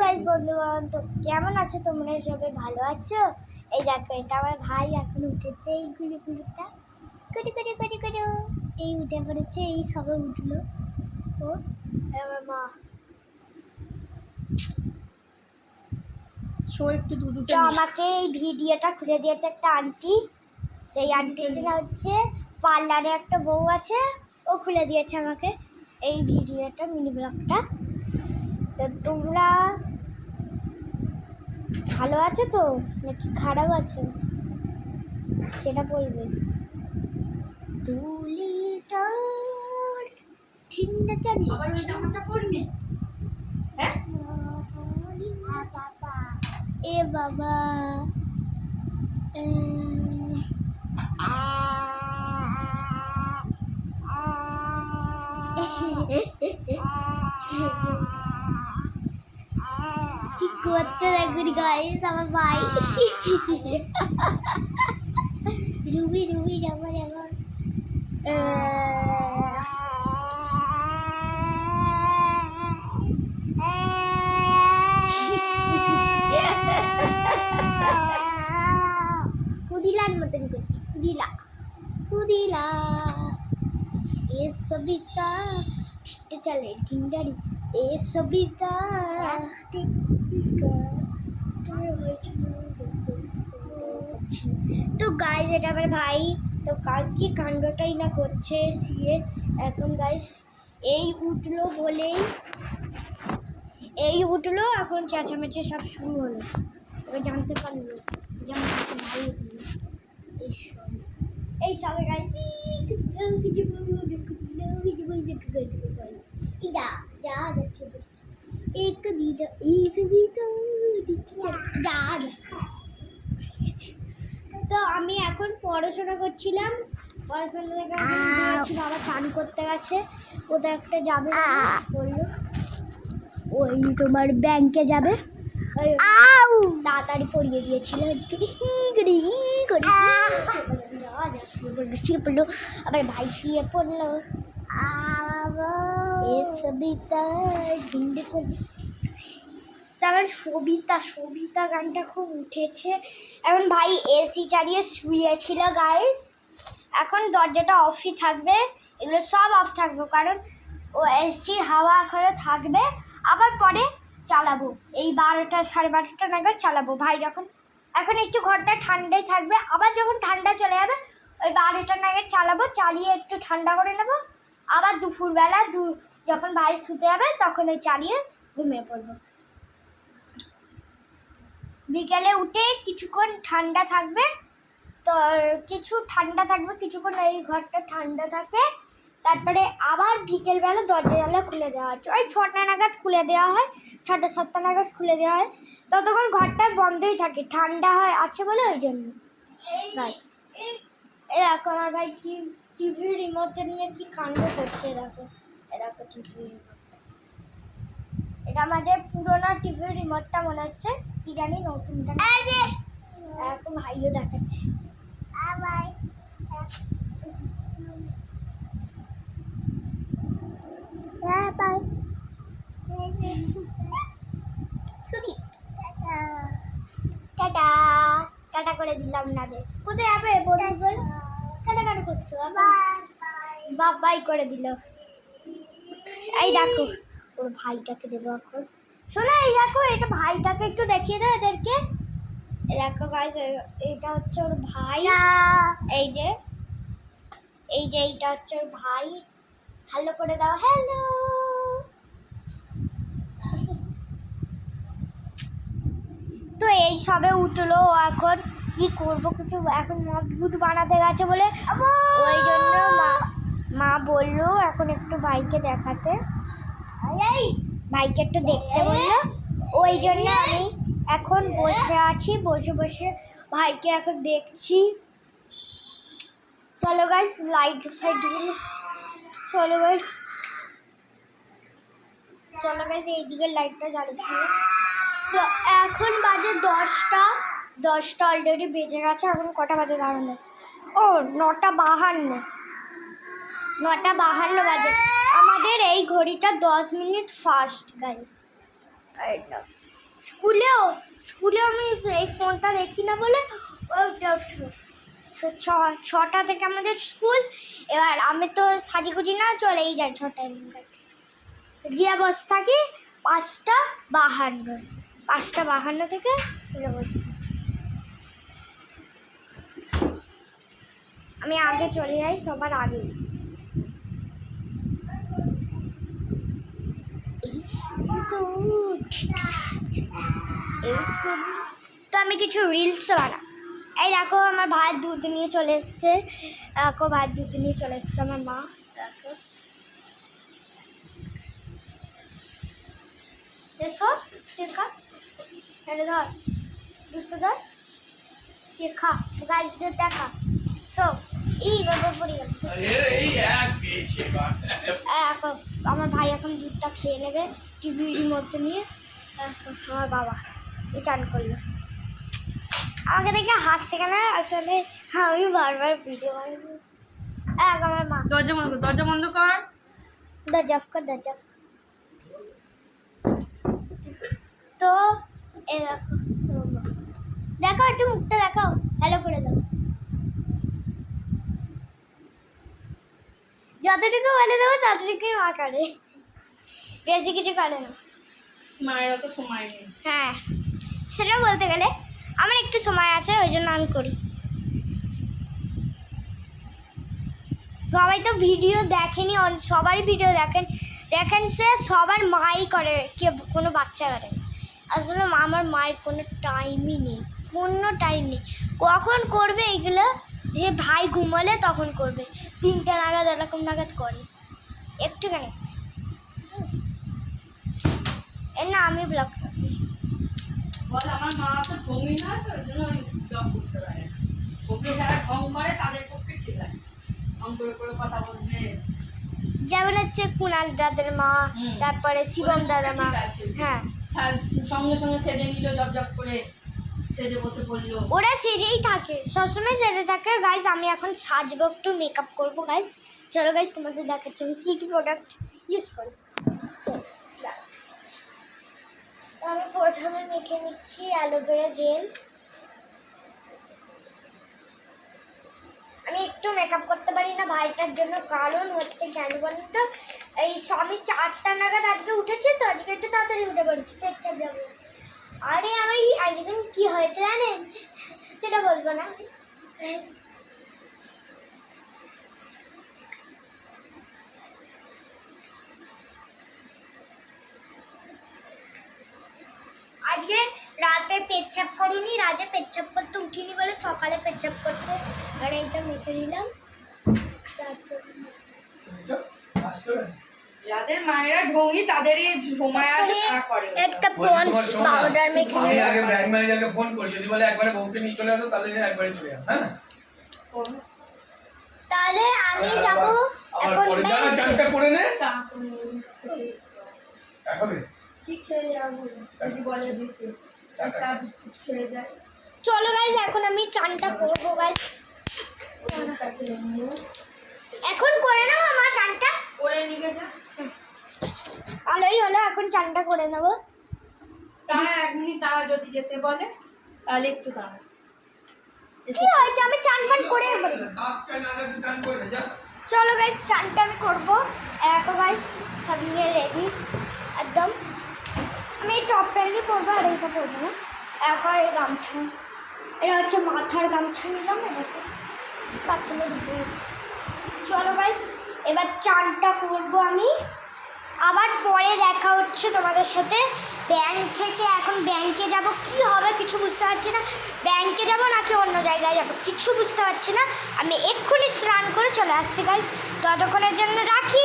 Guys বন্ধুগণ, তো কেমন আছো তোমরা? সবাই ভালো আছো? এই দেখো, এটা আমার ভাই এখন উঠেছে। এই গুলিটা কুটি কুটি কুটি কুটি এই উঠে পড়েছে, এই সবে উঠলো। ও আমার মা একটু তো আমাকে এই ভিডিওটা খুলে দিয়েছে একটা আন্টি। সেই আন্টিটা হচ্ছে পার্লারে একটা বউ আছে, ও খুলে দিয়েছে আমাকে এই ভিডিওটা, মিনি ব্লগটা। তো তোমরা ভালো আছো তো নাকি খারাপ আছো সেটা বলবে। দুলিটার ঠিন্ডা চালি আবার ওই জামাটা পরবি? হ্যাঁ এ বাবা কি করছে দেখুন গাইস আমার ভাই। রুবি রুবি যাবার যাবার কুদিলার মতন করছি, কুদিলা কুদিলা এ সবিতা ঠিকতে চলে ঢিন্ডারি এ সবিতা। তো গাইস এটা আমার ভাই, তো কালকে কাণ্ডটাই না করছে সিয়ে। এখন গাইস এই উঠলো বলেই এই উঠলো, এখন চেঁচামেচি সব শুরু হলো। এবার জানতে পারলো যে আমার কাছে ভাই উঠলো। এই সবে গাইস ইদা যা যাচ্ছে এক দিদা এই সবিতা যা। তো আমি এখন পড়াশোনা করছিলাম, পড়াশোনা থেকে দিয়েছি, বাবা চান করতে গেছে, কোথাও একটা যাবে বললো, ওই তোমার ব্যাংকে যাবে, তাড়াতাড়ি পড়িয়ে দিয়েছিল। শুয়ে পড়লো, আবার ভাই শুয়ে পড়লো। তারপর সবিতা সবিতা গানটা খুব উঠেছে। এখন ভাই এসি চালিয়ে শুয়েছিল গাইস, এখন দরজাটা অফই থাকবে, এগুলো সব অফ থাকবে কারণ ও এসির হাওয়া এখনো থাকবে, আবার পরে চালাবো এই 12টা 12:30 নাগাদ চালাবো। ভাই যখন এখন একটু ঘরটা ঠান্ডাই থাকবে, আবার যখন ঠান্ডা চলে যাবে ওই 12টা নাগাদ চালাবো, চালিয়ে একটু ঠান্ডা করে নেবো, আবার দুপুরবেলা যখন ভাই শুতে যাবে তখন ওই চালিয়ে ঘুমিয়ে পড়বো। বিকেলে উঠে কিছুক্ষণ ঠান্ডা থাকবে, তো কিছুক্ষণ এই ঘরটা ঠান্ডা থাকবে, তারপরে আবার বিকেলবেলা দরজা জানলা খুলে দেওয়া হচ্ছে, ওই 6টা নাগাদ খুলে দেওয়া হয়, 6টা 7টা নাগাদ খুলে দেওয়া হয়, ততক্ষণ ঘরটা বন্ধই থাকে, ঠান্ডা হয় আছে বলে ওই জন্য। এই দেখো আমার ভাই টিভি রিমোটে নিয়ে কি কাণ্ড করছে, দেখো এরকম টিভি রিমোট, এটা আমাদের পুরোনো টিভির রিমোটটা মনে হচ্ছে, কি জানি নতুনটা এখন ভাইও দেখাচ্ছে। টাটা টাটা করে দিলাম না রে, কোথায় যাবে বন্ধুগণ? টাটা টাটা করছো, বাই করে দিল। এই দেখো ওর ভাইটাকে দেবো এখন, শোনো এই দেখো এটা ভাইটাকে একটু দেখিয়ে দাও এদেরকে। দেখো গাইস এইটা হচ্ছে ওর ভাই, এই যে এইটা হচ্ছে ওর ভাই, হ্যালো করে দাও, হ্যালো। তো এই সবে উঠলো, এখন কি করবো কিছু, এখন মজবুত বানাতে গেছে বলে ওই জন্য মা বললো এখন একটু ভাইকে দেখাতে, ভাইকে একটু দেখতে বললো, ওই জন্য আমি এখন বসে আছি, বসে বসে ভাইকে এখন দেখছি। চলো গাইস লাইট ফাইটগুলো, চলো গাইস এইদিকে লাইটটা জ্বালিয়ে। তো এখন বাজে 10টা অলরেডি বেজে গেছে, এখন কটা বাজে দাঁড়ানো, ও 9:52 বাজে। আমাদের এই ঘড়িটা 10 মিনিট ফাস্ট গাইস। স্কুলেও আমি এই ফোনটা দেখি না বলে ছটা থেকে আমাদের স্কুল। এবার আমি তো সাজিগুজি না চলেই যাই 6টায় গিয়ে বসে থাকি 5:52 থেকে বসে থাকি। আমি আগে চলে যাই সবার আগে। তো আমি কিছু রিলস বানা। এই দেখো আমার ভাইয়ের দুধ নিয়ে চলে এসছে। দেখো ভাইয়ের দুধ নিয়ে চলে এসছে আমার মা। দেখো এসো শেখা, ধর দুধটা ধর শেখা গাছদের দেখা। সো এই বাবা পড়ে গেল। আমার ভাই এখন দুধটা খেয়ে নেবে টিভির মধ্যে নিয়ে। আমার বাবা চান করলো, আমাকে দেখে হাসছে কেন? আসলে আমি বারবার ভিডিও বানাবো। আমার মা দরজা বন্ধ কর। দরজা তো এ দেখো একটু মুখটা দেখাও, হ্যালো করে দাও। যতটুকু বলে দেবো ততটুকুই মা করে, বেশি কিছু করে না। মায়ের অত সময় নেই। হ্যাঁ সেটা বলতে গেলে আমার একটু সময় আছে, ওই জন্য আমি করি। সবাই তো ভিডিও দেখেনি, সবারই ভিডিও দেখেন সে সবার মাই করে, কে কোনো বাচ্চা করে। আসলে আমার মায়ের কোনো টাইমই নেই, কখন করবে এগুলো? যে ভাই ঘুমালে তখন করবে, 3টা নাগাদ এরকম নাগাদ করে একটুখানি। না আমি ব্লগ বল আমার মা তো ঢঙ্গি না, তো ওই জন্য ব্লগ করতে পারে না। ওকে যারা ঢং করে তাদের পক্ষে ঠিক আছে, ঢং করে কথা বলবে। যেমন হচ্ছে কুণাল দাদার মা, তারপরে শিবম দাদার মা। হ্যাঁ সঙ্গে সঙ্গে সেজে নিল, জব করে সেজে বসে পড়লো। ওরা সেজেই থাকে, সবসময় সেজে থাকে। গাইজ আমি এখন সাজবো, একটু মেকআপ করবো। গাইজ চলো গাইজ তোমাদের দেখাচ্ছি আমি কী প্রোডাক্ট ইউজ করি। আমি প্রথমে মেখে নিচ্ছি অ্যালোভেরা জেল। আমি একটু মেকআপ করতে পারি না ভাইটার জন্য, কারণ হচ্ছে কেন বলুন তো, এই আমি 4টা নাগাদ আজকে উঠেছি, তো আজকে একটু তাড়াতাড়ি উঠে পড়েছি, পেট চাপ যাবো। আরে আমার আগের দিন কী হয়েছে জানেন? সেটা বলবো না। আজকে রাতে পেচ্ছাপ করিনি, রাতে পেচ্ছাপ করতে উঠিনি বলে সকালে পেচ্ছাপ করতে আর এইটা মেখে নিলাম। যাদের মায়েরা ঢঙ্গি তাদেরই সময় আছে, তারা করে। একটা পন্ডস পাউডার মেখে আমি নিলাম। আগে ব্যাংক ম্যানেজারকে ফোন করি, যদি বলে একবারে বউকে নিয়ে চলে আসো তাহলে একবারে চলে যাও। হ্যাঁ তাহলে আমি যাব এখন পরে যারা চাটা করে নে। চা করে চা খাবে? কি খেয়ে যাবো যদি বলে দিতে, চা বিস্কুট খেয়ে যায়। চলো গাইজ এখন আমি চানটা করবো। গাইজ এখন করে নেবো, আমার চানটা করে নিয়ে যা। ভালোই হলো, এখন চানটা করে নেবো। তারা 1 মিনিট তারা যদি যেতে বলে তাহলে একটু দাঁড়া। কি হয়েছে, আমি চান ফান করে বলছি। কাপ চা না হলে চান করে দে যা। চলো গাইজ চানটা আমি করবো। এখন গাইজ সব নিয়ে রেডি একদম। আমি এই টপ প্যান্টই পরবো, আর এইটা পরবো না। এখন এই গামছা, এটা হচ্ছে মাথার গামছা নিলাম, এটাকে বাথরুমে ঢুকে গেছি। চলো গাইজ এবার চানটা করবো আমি, আবার পরে দেখা হচ্ছে তোমাদের সাথে। ব্যাংক থেকে এখন ব্যাংকে যাব, কি হবে কিছু বুঝতে পারছি না। ব্যাংকে যাব নাকি অন্য জায়গায় যাব কিছু বুঝতে পারছি না। আমি এক্ষুনি স্নান করে চলে আসছি গাইজ, ততক্ষণের জন্য রাখি।